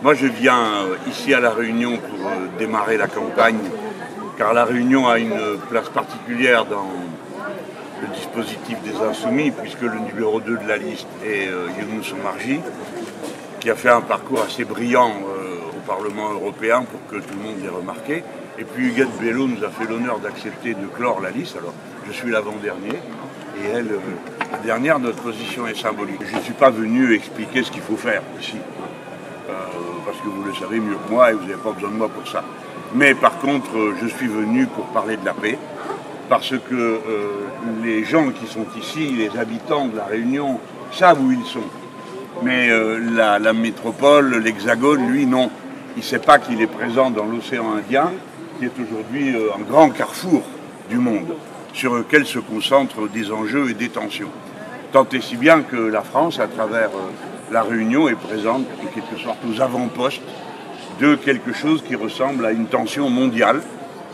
Moi, je viens ici à La Réunion pour démarrer la campagne, car La Réunion a une place particulière dans le dispositif des Insoumis, puisque le numéro 2 de la liste est Younous Omarjee, qui a fait un parcours assez brillant au Parlement européen pour que tout le monde l'ait remarqué. Et puis Huguette Bello nous a fait l'honneur d'accepter de clore la liste. Alors, je suis l'avant-dernier, et elle, la dernière. Notre position est symbolique. Je ne suis pas venu expliquer ce qu'il faut faire ici. Parce que vous le savez mieux que moi et vous n'avez pas besoin de moi pour ça. Mais par contre, je suis venu pour parler de la paix, parce que les gens qui sont ici, les habitants de La Réunion, savent où ils sont. Mais la métropole, l'Hexagone, lui, non. Il ne sait pas qu'il est présent dans l'océan Indien, qui est aujourd'hui un grand carrefour du monde, sur lequel se concentrent des enjeux et des tensions. Tant et si bien que la France, à travers La Réunion, est présente en quelque sorte aux avant-postes de quelque chose qui ressemble à une tension mondiale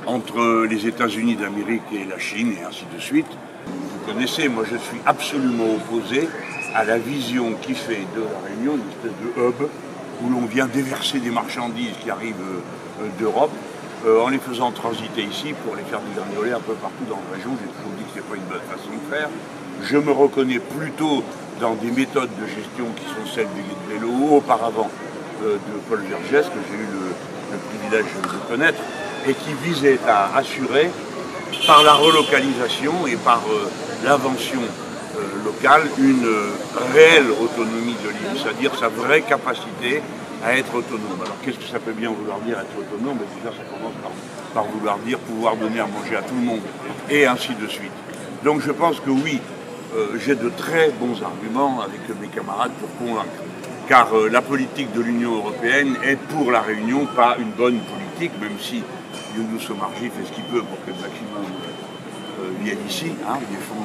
entre les États-Unis d'Amérique et la Chine, et ainsi de suite. Vous connaissez, moi je suis absolument opposé à la vision qui fait de La Réunion une espèce de hub où l'on vient déverser des marchandises qui arrivent d'Europe en les faisant transiter ici pour les faire dégranuler un peu partout dans la région. J'ai toujours dit que ce n'est pas une bonne façon de faire. Je me reconnais plutôt dans des méthodes de gestion qui sont celles d'Huguette Bello ou auparavant de Paul Vergès, que j'ai eu le privilège de connaître, et qui visait à assurer, par la relocalisation et par l'invention locale, une réelle autonomie de l'île, c'est-à-dire sa vraie capacité à être autonome. Alors qu'est-ce que ça peut bien vouloir dire être autonome? Déjà ça commence par vouloir dire pouvoir donner à manger à tout le monde, et ainsi de suite. Donc je pense que oui, j'ai de très bons arguments avec mes camarades pour convaincre. Car la politique de l'Union européenne est pour La Réunion pas une bonne politique, même si Younous Omarjee fait ce qu'il peut pour que le maximum vienne ici, des fonds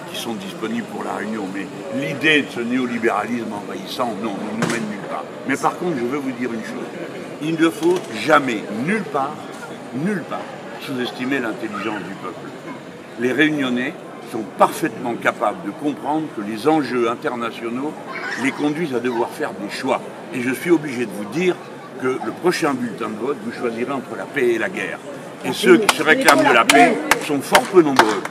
qui sont disponibles pour La Réunion. Mais l'idée de ce néolibéralisme envahissant, non, ne nous mène nulle part. Mais par contre, je veux vous dire une chose. Il ne faut jamais, nulle part, sous-estimer l'intelligence du peuple. Les Réunionnais sont parfaitement capables de comprendre que les enjeux internationaux les conduisent à devoir faire des choix. Et je suis obligé de vous dire que le prochain bulletin de vote, vous choisirez entre la paix et la guerre. Et ceux qui se réclament de la paix sont fort peu nombreux.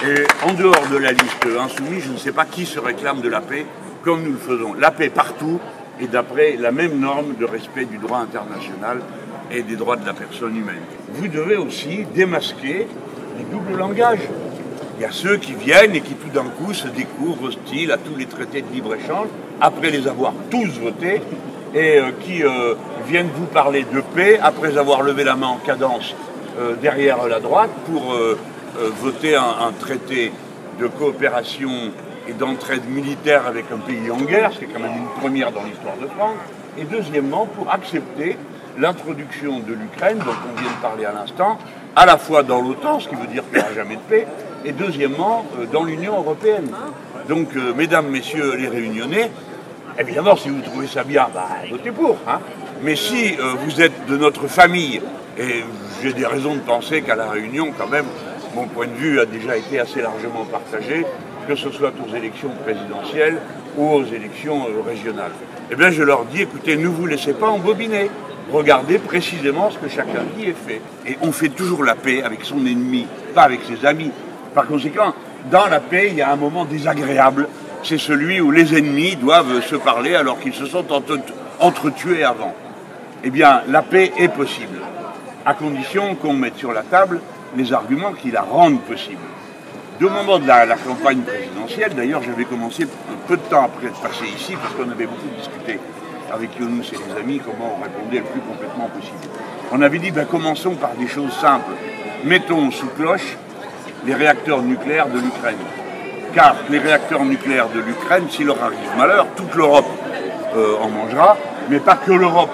Et en dehors de la liste insoumise, je ne sais pas qui se réclame de la paix comme nous le faisons. La paix partout et d'après la même norme de respect du droit international et des droits de la personne humaine. Vous devez aussi démasquer les doubles langages. Il y a ceux qui viennent et qui tout d'un coup se découvrent hostiles à tous les traités de libre-échange, après les avoir tous votés, et qui viennent vous parler de paix après avoir levé la main en cadence derrière la droite pour voter un traité de coopération et d'entraide militaire avec un pays en guerre, ce qui est quand même une première dans l'histoire de France, et deuxièmement pour accepter l'introduction de l'Ukraine, dont on vient de parler à l'instant, à la fois dans l'OTAN, ce qui veut dire qu'il n'y aura jamais de paix, et deuxièmement dans l'Union européenne. Donc, mesdames, messieurs les Réunionnais, évidemment, si vous trouvez ça bien, votez pour. Mais si vous êtes de notre famille, et j'ai des raisons de penser qu'à La Réunion, quand même, mon point de vue a déjà été assez largement partagé, que ce soit aux élections présidentielles ou aux élections régionales. Eh bien, je leur dis, écoutez, ne vous laissez pas embobiner. Regardez précisément ce que chacun dit et fait. Et on fait toujours la paix avec son ennemi, pas avec ses amis. Par conséquent, dans la paix, il y a un moment désagréable. C'est celui où les ennemis doivent se parler alors qu'ils se sont entretués avant. Eh bien, la paix est possible, à condition qu'on mette sur la table les arguments qui la rendent possible. Au moment de la campagne présidentielle, d'ailleurs, j'avais commencé peu de temps après être passé ici, parce qu'on avait beaucoup discuté avec Younous et les amis, comment on répondait le plus complètement possible. On avait dit, commençons par des choses simples. Mettons sous cloche les réacteurs nucléaires de l'Ukraine. Car les réacteurs nucléaires de l'Ukraine, s'il leur arrive malheur, toute l'Europe en mangera, mais pas que l'Europe.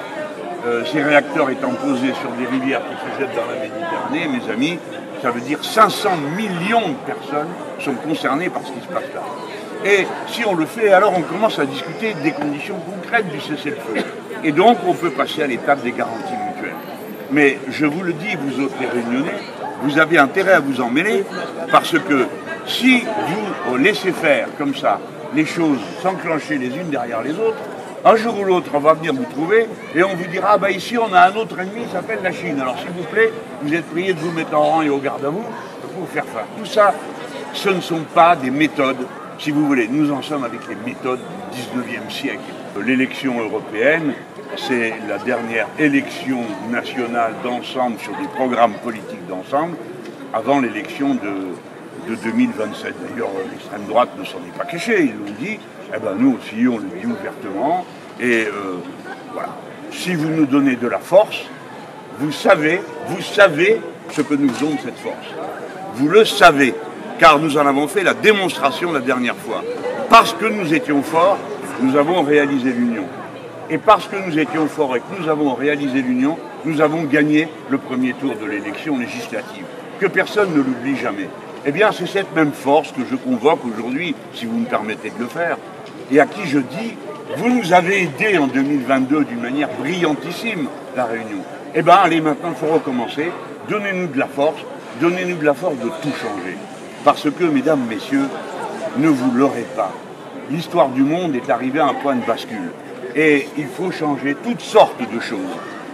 Ces réacteurs étant posés sur des rivières qui se jettent dans la Méditerranée, mes amis, ça veut dire 500 millions de personnes sont concernées par ce qui se passe là. Et si on le fait, alors on commence à discuter des conditions concrètes du cessez-le-feu. Et donc on peut passer à l'étape des garanties mutuelles. Mais je vous le dis, vous autres les Réunionnais, vous avez intérêt à vous en mêler, parce que si vous laissez faire comme ça les choses s'enclencher les unes derrière les autres, Un jour ou l'autre, on va venir vous trouver et on vous dira, ah bah ici on a un autre ennemi, il s'appelle la Chine. Alors s'il vous plaît, vous êtes priés de vous mettre en rang et au garde à vous pour faire face. Tout ça, ce ne sont pas des méthodes, si vous voulez. Nous en sommes avec les méthodes du 19e siècle. L'élection européenne, c'est la dernière élection nationale d'ensemble sur des programmes politiques d'ensemble avant l'élection de 2027. D'ailleurs, l'extrême droite ne s'en est pas cachée, ils l'ont dit. Eh ben nous aussi, on le dit ouvertement. Et voilà. Si vous nous donnez de la force, vous savez ce que nous faisons de cette force. Vous le savez, car nous en avons fait la démonstration la dernière fois. Parce que nous étions forts, nous avons réalisé l'union. Et parce que nous étions forts et que nous avons réalisé l'union, nous avons gagné le premier tour de l'élection législative. Que personne ne l'oublie jamais. Eh bien, c'est cette même force que je convoque aujourd'hui, si vous me permettez de le faire, et à qui je dis, vous nous avez aidés en 2022 d'une manière brillantissime, la Réunion. Eh bien, allez, maintenant, il faut recommencer. Donnez-nous de la force de tout changer. Parce que, mesdames, messieurs, ne vous leurrez pas. L'histoire du monde est arrivée à un point de bascule. Et il faut changer toutes sortes de choses,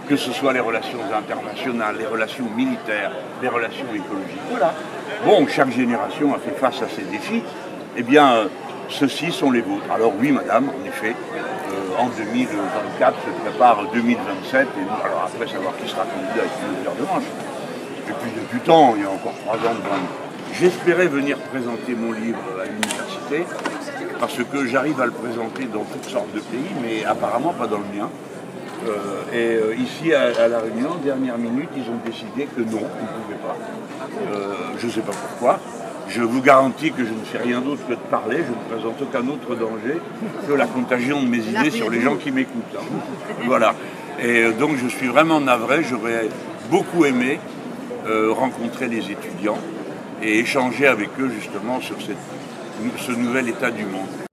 que ce soit les relations internationales, les relations militaires, les relations écologiques. Voilà. Bon, chaque génération a fait face à ces défis. Eh bien, ceux-ci sont les vôtres. Alors oui, madame, en effet, en 2024 se prépare 2027. Et nous, alors après savoir qui sera candidat avec une paire de manches. Et puis depuis temps, il y a encore 3 ans devant nous. J'espérais venir présenter mon livre à l'université, parce que j'arrive à le présenter dans toutes sortes de pays, mais apparemment pas dans le mien. Ici, à La Réunion, dernière minute, ils ont décidé que non, ils ne pouvaient pas. Je ne sais pas pourquoi. Je vous garantis que je ne fais rien d'autre que de parler, je ne présente aucun autre danger que la contagion de mes idées sur les gens qui m'écoutent. Voilà. Et donc je suis vraiment navré, j'aurais beaucoup aimé rencontrer les étudiants et échanger avec eux justement sur ce nouvel état du monde.